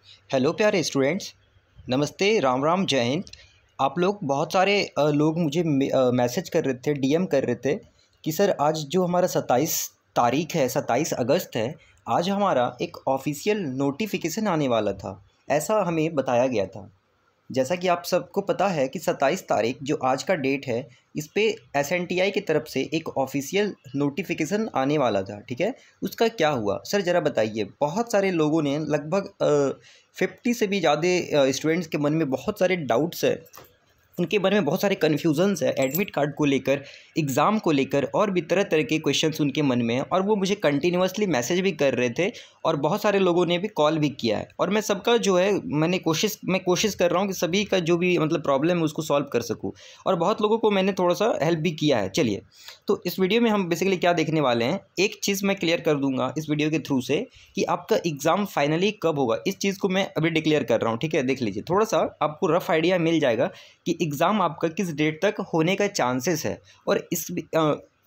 Hello प्यारे students, नमस्ते, राम राम, जय हिंद। आप लोग बहुत सारे लोग मुझे मैसेज कर रहे थे, डीएम कर रहे थे कि सर आज जो हमारा 27 तारीख है, 27 अगस्त है, आज हमारा एक ऑफिशियल नोटिफिकेशन आने वाला था, ऐसा हमें बताया गया था। जैसा कि आप सबको पता है कि 27 तारीख जो आज का डेट है, इस पे एसएनटीआई की तरफ से एक ऑफिशियल नोटिफिकेशन आने वाला था, ठीक है। उसका क्या हुआ सर, ज़रा बताइए। बहुत सारे लोगों ने लगभग 50 से भी ज़्यादा स्टूडेंट्स के मन में बहुत सारे डाउट्स है, उनके बारे में बहुत सारे कन्फ्यूजन्स है एडमिट कार्ड को लेकर, एग्ज़ाम को लेकर, और भी तरह तरह के क्वेश्चंस उनके मन में हैं। और वो मुझे कंटिन्यूअसली मैसेज भी कर रहे थे और बहुत सारे लोगों ने भी कॉल भी किया है। और मैं सबका जो है मैं कोशिश कर रहा हूँ कि सभी का जो भी मतलब प्रॉब्लम है उसको सॉल्व कर सकूँ, और बहुत लोगों को मैंने थोड़ा सा हेल्प भी किया है। चलिए, तो इस वीडियो में हम बेसिकली क्या देखने वाले हैं, एक चीज़ मैं क्लियर कर दूंगा इस वीडियो के थ्रू से कि आपका एग्ज़ाम फाइनली कब होगा। इस चीज़ को मैं अभी डिक्लेयर कर रहा हूँ, ठीक है। देख लीजिए, थोड़ा सा आपको रफ आइडिया मिल जाएगा कि एग्ज़ाम आपका किस डेट तक होने का चांसेस है। और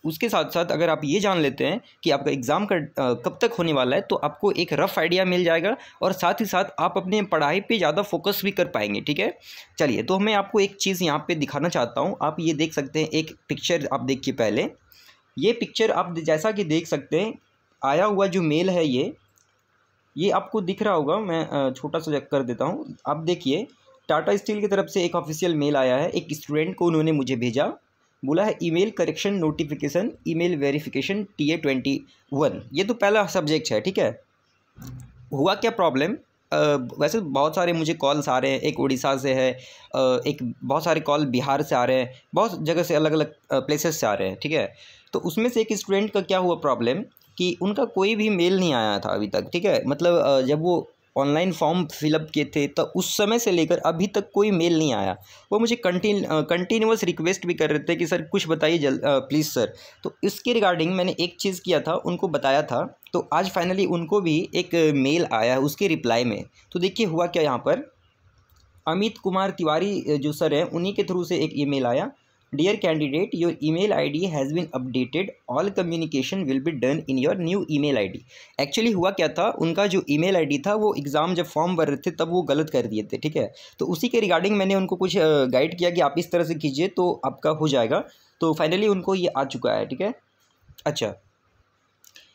उसके साथ साथ अगर आप ये जान लेते हैं कि आपका एग्ज़ाम का कब तक होने वाला है, तो आपको एक रफ़ आइडिया मिल जाएगा और साथ ही साथ आप अपने पढ़ाई पे ज़्यादा फोकस भी कर पाएंगे, ठीक है। चलिए, तो मैं आपको एक चीज़ यहाँ पे दिखाना चाहता हूँ। आप ये देख सकते हैं, एक पिक्चर आप देखिए। पहले ये पिक्चर आप जैसा कि देख सकते हैं, आया हुआ जो मेल है ये आपको दिख रहा होगा। मैं छोटा सा कर देता हूँ। आप देखिए, टाटा स्टील की तरफ से एक ऑफिशियल मेल आया है। एक स्टूडेंट को उन्होंने मुझे भेजा, बोला है email correction notification, email verification TA21। ये तो पहला सब्जेक्ट है, ठीक है। हुआ क्या प्रॉब्लम, वैसे बहुत सारे मुझे कॉल्स आ रहे हैं। एक उड़ीसा से है, एक बहुत सारे कॉल बिहार से आ रहे हैं, बहुत जगह से अलग अलग प्लेसेस से आ रहे हैं, ठीक है। तो उसमें से एक स्टूडेंट का क्या हुआ प्रॉब्लम कि उनका कोई भी मेल नहीं आया था अभी तक, ठीक है। मतलब जब वो ऑनलाइन फॉर्म फिलअप किए थे तो उस समय से लेकर अभी तक कोई मेल नहीं आया। वो मुझे कंटिन्यूअस रिक्वेस्ट भी कर रहे थे कि सर कुछ बताइए प्लीज़ सर। तो इसके रिगार्डिंग मैंने एक चीज़ किया था, उनको बताया था। तो आज फाइनली उनको भी एक मेल आया है उसके रिप्लाई में। तो देखिए हुआ क्या, यहाँ पर अमित कुमार तिवारी जो सर हैं, उन्हीं के थ्रू से एक ईमेल आया। Dear candidate, your email ID has been updated, all communication will be done in your new email ID. Actually हुआ क्या था, उनका जो ईमेल आईडी था वो एग्ज़ाम जब फॉर्म भर रहे थे तब वो गलत कर दिए थे, ठीक है। तो उसी के रिगार्डिंग मैंने उनको कुछ गाइड किया कि आप इस तरह से कीजिए तो आपका हो जाएगा। तो फाइनली उनको ये आ चुका है, ठीक है। अच्छा,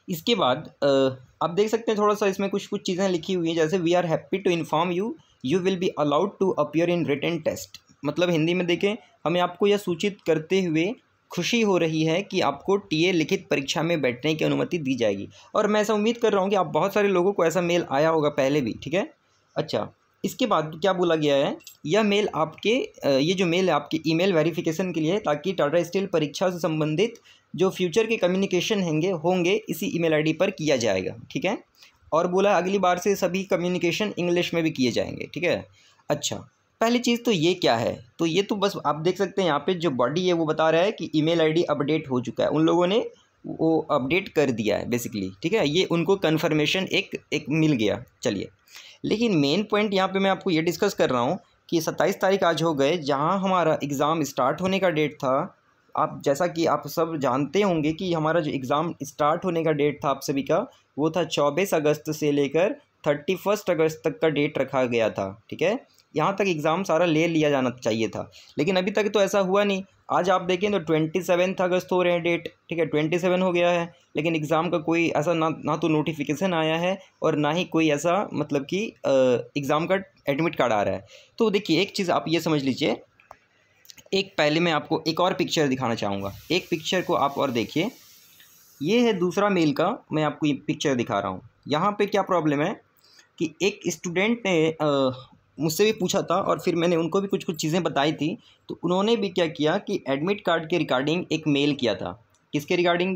इसके बाद आप देख सकते हैं थोड़ा सा इसमें कुछ चीज़ें लिखी हुई हैं, जैसे we are happy to inform you will be allowed to appear in written test. मतलब हिंदी में देखें, हमें आपको यह सूचित करते हुए खुशी हो रही है कि आपको टीए लिखित परीक्षा में बैठने की अनुमति दी जाएगी। और मैं ऐसा उम्मीद कर रहा हूँ कि आप बहुत सारे लोगों को ऐसा मेल आया होगा पहले भी, ठीक है। अच्छा, इसके बाद क्या बोला गया है, यह मेल आपके ये जो मेल है आपके ईमेल वेरिफिकेशन के लिए है, ताकि टाटा स्टील परीक्षा से संबंधित जो फ्यूचर के कम्युनिकेशन होंगे इसी ईमेल आईडी पर किया जाएगा, ठीक है। और बोला अगली बार से सभी कम्युनिकेशन इंग्लिश में भी किए जाएंगे, ठीक है। अच्छा, पहली चीज़ तो ये क्या है, तो ये तो बस आप देख सकते हैं यहाँ पे जो बॉडी है वो बता रहा है कि ईमेल आईडी अपडेट हो चुका है, उन लोगों ने वो अपडेट कर दिया है बेसिकली, ठीक है। ये उनको कन्फर्मेशन एक मिल गया। चलिए, लेकिन मेन पॉइंट यहाँ पे मैं आपको ये डिस्कस कर रहा हूँ कि 27 तारीख आज हो गए, जहाँ हमारा एग्ज़ाम स्टार्ट होने का डेट था। आप जैसा कि आप सब जानते होंगे कि हमारा जो एग्ज़ाम स्टार्ट होने का डेट था आप सभी का, वो था 24 अगस्त से लेकर 31 अगस्त तक का डेट रखा गया था, ठीक है। यहाँ तक एग्ज़ाम सारा ले लिया जाना चाहिए था, लेकिन अभी तक तो ऐसा हुआ नहीं। आज आप देखें तो 27 अगस्त हो रहे हैं डेट, ठीक है, 27 हो गया है, लेकिन एग्ज़ाम का कोई ऐसा ना तो नोटिफिकेशन आया है और ना ही कोई ऐसा मतलब कि एग्ज़ाम का एडमिट कार्ड आ रहा है। तो देखिए, एक चीज़ आप ये समझ लीजिए, एक पहले मैं आपको एक और पिक्चर दिखाना चाहूँगा। एक पिक्चर को आप और देखिए, ये है दूसरा मेल का, मैं आपको ये पिक्चर दिखा रहा हूँ। यहाँ पे क्या प्रॉब्लम है कि एक स्टूडेंट ने मुझसे भी पूछा था और फिर मैंने उनको भी कुछ चीज़ें बताई थी। तो उन्होंने भी क्या किया कि एडमिट कार्ड के रिगार्डिंग एक मेल किया था। किसके रिगार्डिंग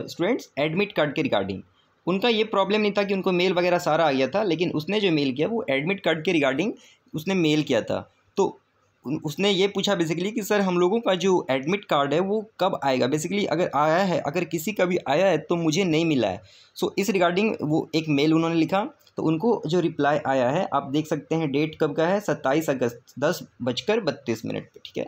स्टूडेंट्स? एडमिट कार्ड के रिगार्डिंग। उनका ये प्रॉब्लम नहीं था कि उनको मेल वगैरह सारा आ गया था, लेकिन उसने जो मेल किया वो एडमिट कार्ड के रिगार्डिंग उसने मेल किया था। तो उसने ये पूछा बेसिकली कि सर हम लोगों का जो एडमिट कार्ड है वो कब आएगा। बेसिकली अगर आया है, अगर किसी का भी आया है तो मुझे नहीं मिला है। सो इस रिगार्डिंग वो एक मेल उन्होंने लिखा। तो उनको जो रिप्लाई आया है आप देख सकते हैं, डेट कब का है, 27 अगस्त 10:32 पे, ठीक है।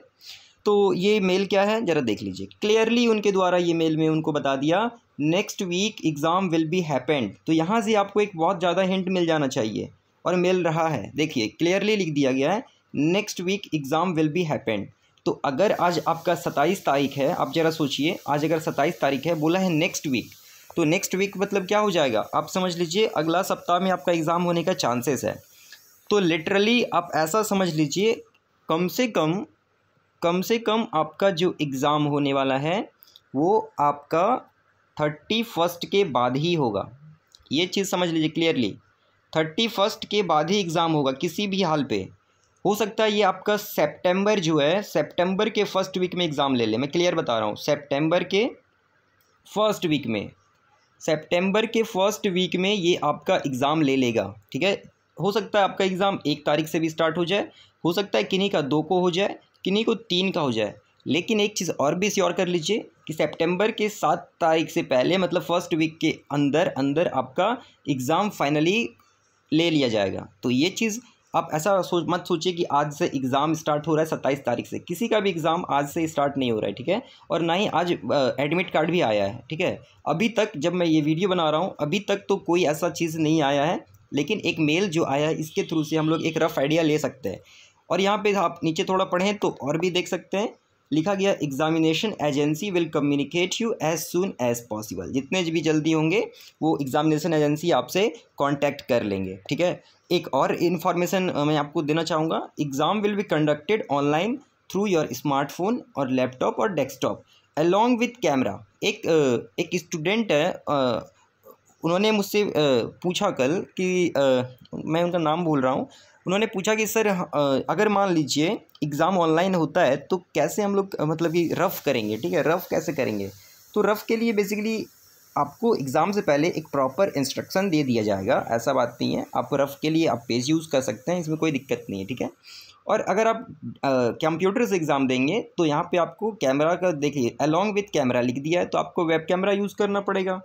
तो ये मेल क्या है ज़रा देख लीजिए। क्लियरली उनके द्वारा ये मेल में उनको बता दिया next week exam will be happened. तो यहाँ से आपको एक बहुत ज़्यादा हिंट मिल जाना चाहिए। और मिल रहा है। देखिए क्लियरली लिख दिया गया है next week exam will be happened. तो अगर आज आपका 27 तारीख है, आप ज़रा सोचिए, आज अगर 27 तारीख है, बोला है नेक्स्ट वीक, तो नेक्स्ट वीक मतलब क्या हो जाएगा, आप समझ लीजिए अगला सप्ताह में आपका एग्ज़ाम होने का चांसेस है। तो लिटरली आप ऐसा समझ लीजिए कम से कम आपका जो एग्ज़ाम होने वाला है वो आपका 31 के बाद ही होगा। ये चीज़ समझ लीजिए क्लियरली, 31 के बाद ही एग्ज़ाम होगा किसी भी हाल पे। हो सकता है ये आपका सितंबर जो है, सितंबर के फर्स्ट वीक में एग्ज़ाम ले ले। मैं क्लियर बता रहा हूँ, सितंबर के फर्स्ट वीक में, सितंबर के फर्स्ट वीक में ये आपका एग्ज़ाम ले लेगा। ठीक है, हो सकता है आपका एग्ज़ाम 1 तारीख से भी स्टार्ट हो जाए, हो सकता है किन्हीं का 2 को हो जाए, किन्हीं को 3 का हो जाए। लेकिन एक चीज़ और भी श्योर कर लीजिए कि सितंबर के 7 तारीख से पहले, मतलब फर्स्ट वीक के अंदर आपका एग्ज़ाम फाइनली ले लिया जाएगा। तो ये चीज़ आप ऐसा मत सोचिए कि आज से एग्ज़ाम स्टार्ट हो रहा है 27 तारीख से। किसी का भी एग्ज़ाम आज से स्टार्ट नहीं हो रहा है, ठीक है। और ना ही आज एडमिट कार्ड भी आया है, ठीक है। अभी तक जब मैं ये वीडियो बना रहा हूँ, अभी तक तो कोई ऐसा चीज़ नहीं आया है, लेकिन एक मेल जो आया है इसके थ्रू से हम लोग एक रफ़ आइडिया ले सकते हैं। और यहाँ पे आप नीचे थोड़ा पढ़ें तो और भी देख सकते हैं, लिखा गया examination agency will communicate you as soon as possible. जितने भी जल्दी होंगे वो एग्जामिनेशन एजेंसी आपसे कांटेक्ट कर लेंगे, ठीक है। एक और इन्फॉर्मेशन मैं आपको देना चाहूँगा, exam will be conducted online through your smartphone और लैपटॉप और डेस्कटॉप अलॉन्ग विथ कैमरा। एक स्टूडेंट है, उन्होंने मुझसे पूछा कल कि मैं उनका नाम भूल रहा हूँ, उन्होंने पूछा कि सर अगर मान लीजिए एग्ज़ाम ऑनलाइन होता है तो कैसे हम लोग मतलब कि रफ़ करेंगे, ठीक है, रफ़ कैसे करेंगे। तो रफ़ के लिए बेसिकली आपको एग्ज़ाम से पहले एक प्रॉपर इंस्ट्रक्शन दे दिया जाएगा, ऐसा बात नहीं है। आप रफ़ के लिए आप पेज यूज़ कर सकते हैं, इसमें कोई दिक्कत नहीं है, ठीक है। और अगर आप कंप्यूटर से एग्ज़ाम देंगे तो यहाँ पे आपको कैमरा का देखिए अलॉन्ग विथ कैमरा लिख दिया है, तो आपको वेब कैमरा यूज़ करना पड़ेगा,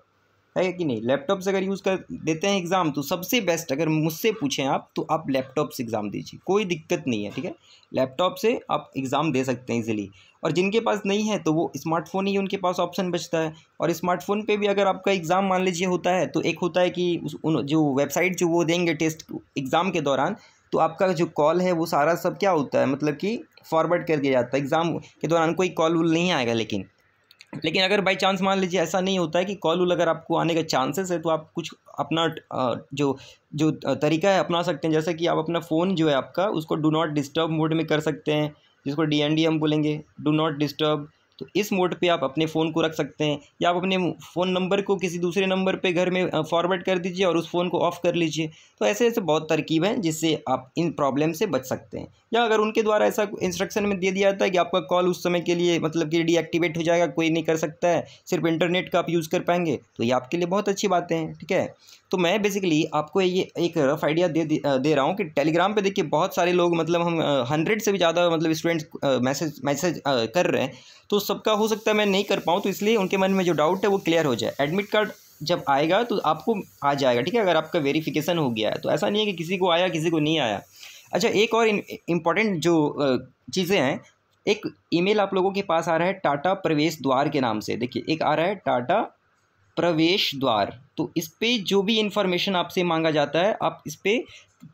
है कि नहीं। लैपटॉप से अगर यूज़ कर देते हैं एग्ज़ाम तो सबसे बेस्ट, अगर मुझसे पूछें आप तो आप लैपटॉप से एग्ज़ाम दीजिए, कोई दिक्कत नहीं है, ठीक है। लैपटॉप से आप एग्ज़ाम दे सकते हैं इजीली। और जिनके पास नहीं है तो वो स्मार्टफ़ोन ही उनके पास ऑप्शन बचता है। और स्मार्टफ़ोन पे भी अगर आपका एग्ज़ाम मान लीजिए होता है तो एक होता है कि जो वेबसाइट जो वो देंगे टेस्ट एग्ज़ाम के दौरान, तो आपका जो कॉल है वो सारा सब क्या होता है, मतलब कि फॉरवर्ड कर दिया जाता है। एग्ज़ाम के दौरान कोई कॉल वूल नहीं आएगा। लेकिन अगर बाई चांस मान लीजिए ऐसा नहीं होता है कि कॉल वूल अगर आपको आने का चांसेस है, तो आप कुछ अपना जो तरीका है अपना सकते हैं। जैसे कि आप अपना फ़ोन जो है आपका उसको डू नॉट डिस्टर्ब मोड में कर सकते हैं, जिसको DND हम बोलेंगे, डू नॉट डिस्टर्ब। तो इस मोड पे आप अपने फ़ोन को रख सकते हैं, या आप अपने फ़ोन नंबर को किसी दूसरे नंबर पे घर में फॉरवर्ड कर दीजिए और उस फ़ोन को ऑफ़ कर लीजिए। तो ऐसे बहुत तरकीब हैं जिससे आप इन प्रॉब्लम से बच सकते हैं। या अगर उनके द्वारा ऐसा इंस्ट्रक्शन में दे दिया जाता है कि आपका कॉल उस समय के लिए मतलब कि डीएक्टिवेट हो जाएगा, कोई नहीं कर सकता है, सिर्फ इंटरनेट का आप यूज़ कर पाएंगे, तो ये आपके लिए बहुत अच्छी बातें हैं, ठीक है। तो मैं बेसिकली आपको ये एक रफ़ आइडिया दे रहा हूँ कि टेलीग्राम पे देखिए बहुत सारे लोग, मतलब हम 100 से भी ज़्यादा मतलब स्टूडेंट्स मैसेज कर रहे हैं। तो सबका हो सकता है मैं नहीं कर पाऊँ, तो इसलिए उनके मन में जो डाउट है वो क्लियर हो जाए। एडमिट कार्ड जब आएगा तो आपको आ जाएगा, ठीक है, अगर आपका वेरिफिकेशन हो गया है। तो ऐसा नहीं है कि किसी को आया किसी को नहीं आया। अच्छा, एक और इम्पॉर्टेंट जो चीज़ें हैं, एक ईमेल आप लोगों के पास आ रहा है टाटा प्रवेश द्वार के नाम से। देखिए एक आ रहा है टाटा प्रवेश द्वार, तो इस पर जो भी इंफॉर्मेशन आपसे मांगा जाता है आप इस पर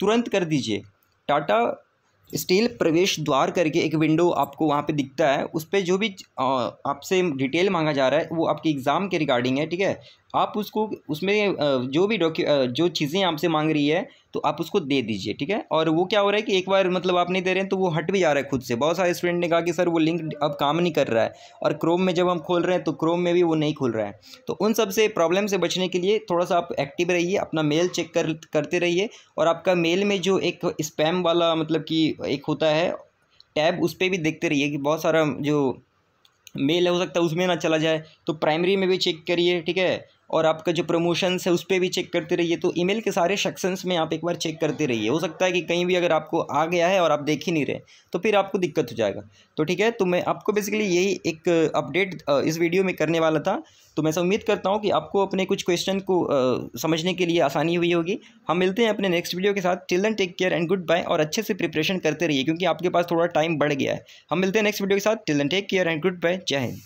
तुरंत कर दीजिए। टाटा स्टील प्रवेश द्वार करके एक विंडो आपको वहाँ पे दिखता है, उस पर जो भी आपसे डिटेल मांगा जा रहा है वो आपके एग्ज़ाम के रिगार्डिंग है, ठीक है। आप उसको उसमें जो भी जो चीज़ें आपसे मांग रही है तो आप उसको दे दीजिए, ठीक है। और वो क्या हो रहा है कि एक बार मतलब आप नहीं दे रहे हैं तो वो हट भी जा रहा है खुद से। बहुत सारे स्टूडेंट ने कहा कि सर वो लिंक अब काम नहीं कर रहा है, और क्रोम में जब हम खोल रहे हैं तो क्रोम में भी वो नहीं खुल रहा है। तो उन सब से प्रॉब्लम से बचने के लिए थोड़ा सा आप एक्टिव रहिए, अपना मेल चेक करते रहिए। और आपका मेल में जो एक स्पैम वाला मतलब कि एक होता है टैब, उस पर भी देखते रहिए कि बहुत सारा जो मेल हो सकता है उसमें ना चला जाए। तो प्राइमरी में भी चेक करिए, ठीक है। और आपका जो प्रमोशंस है उस पर भी चेक करते रहिए। तो ईमेल के सारे सेक्शंस में आप एक बार चेक करते रहिए। हो सकता है कि कहीं भी अगर आपको आ गया है और आप देख ही नहीं रहे तो फिर आपको दिक्कत हो जाएगा। तो ठीक है, तो मैं आपको बेसिकली यही एक अपडेट इस वीडियो में करने वाला था। तो मैं उम्मीद करता हूँ कि आपको अपने कुछ क्वेश्चन को समझने के लिए आसानी हुई होगी। हम मिलते हैं अपने नेक्स्ट वीडियो के साथ। Till then take care and good bye. और अच्छे से प्रिपरेशन करते रहिए क्योंकि आपके पास थोड़ा टाइम बढ़ गया है। हम मिलते हैं नेक्स्ट वीडियो के साथ। Till then take care and good bye. जय हिंद।